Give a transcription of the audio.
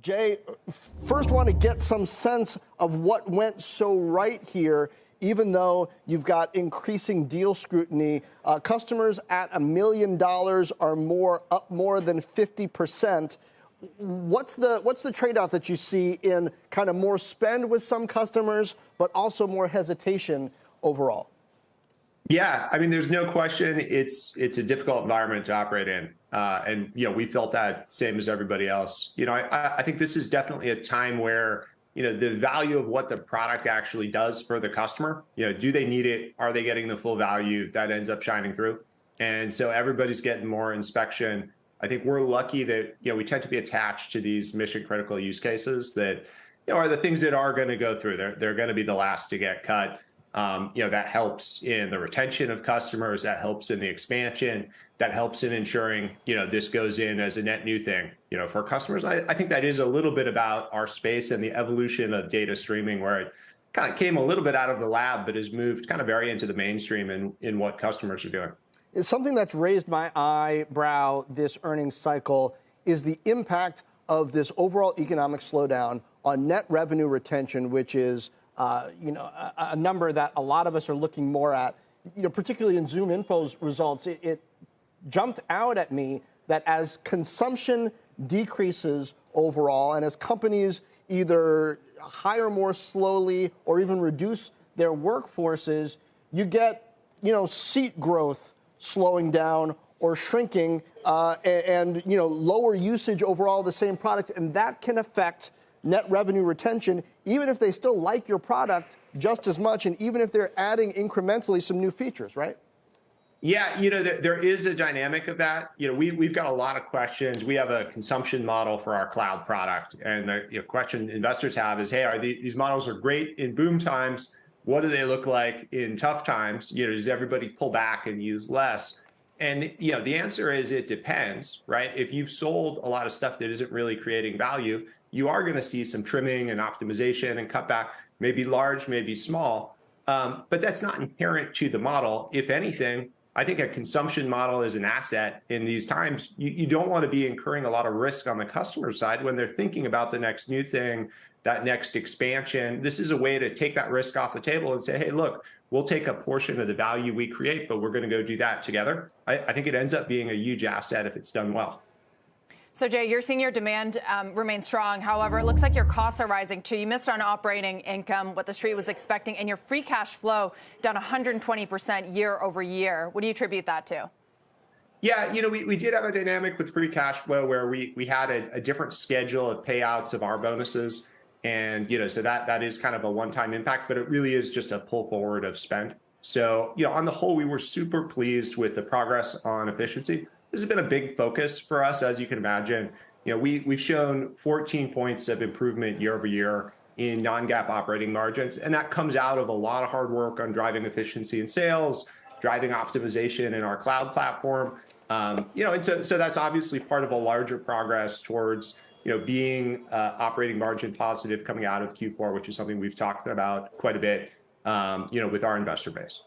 Jay, first want to get some sense of what went so right here, even though you've got increasing deal scrutiny. Customers at $1 million are up more than 50%. What's the trade-off that you see in kind of more spend with some customers, but also more hesitation overall? Yeah, I mean, there's no question it's a difficult environment to operate in. And, we felt that same as everybody else. I think this is definitely a time where, the value of what the product actually does for the customer, do they need it? Are they getting the full value? That ends up shining through. And so everybody's getting more inspection. I think we're lucky that, we tend to be attached to these mission critical use cases that, are the things that are going to go through. They're going to be the last to get cut. That helps in the retention of customers, that helps in the expansion, that helps in ensuring, this goes in as a net new thing, for customers. I think that is a little bit about our space and the evolution of data streaming, where it kind of came a little bit out of the lab, but has moved kind of very into the mainstream in what customers are doing. Something that's raised my eyebrow this earnings cycle is the impact of this overall economic slowdown on net revenue retention, which is a number that a lot of us are looking more at, particularly in Zoom Info's results. It jumped out at me that as consumption decreases overall and as companies either hire more slowly or even reduce their workforces, you get, seat growth slowing down or shrinking and lower usage overall of the same product. And that can affect net revenue retention, even if they still like your product just as much, and even if they're adding incrementally some new features, right? Yeah, there is a dynamic of that. We've got a lot of questions. We have a consumption model for our cloud product, and the question investors have is, hey, these models are great in boom times. What do they look like in tough times? Does everybody pull back and use less? And the answer is it depends, right? If you've sold a lot of stuff that isn't really creating value, you are going to see some trimming and optimization and cutback, maybe large, maybe small. But that's not inherent to the model. If anything, I think a consumption model is an asset in these times. You don't want to be incurring a lot of risk on the customer side when they're thinking about the next new thing, that next expansion. This is a way to take that risk off the table and say, hey, look, we'll take a portion of the value we create, but we're going to go do that together. I think it ends up being a huge asset if it's done well. So, Jay, you're seeing your demand remain strong. However, it looks like your costs are rising, too. You missed on operating income, what the street was expecting, and your free cash flow down 120% year over year. What do you attribute that to? Yeah, we did have a dynamic with free cash flow where we had a different schedule of payouts of our bonuses. And, so that is kind of a one-time impact, but it really is just a pull forward of spend. So, on the whole, we were super pleased with the progress on efficiency. This has been a big focus for us, as you can imagine. We've shown 14 points of improvement year over year in non-GAAP operating margins, and that comes out of a lot of hard work on driving efficiency in sales, driving optimization in our cloud platform. And so that's obviously part of a larger progress towards being operating margin positive coming out of Q4, which is something we've talked about quite a bit, with our investor base.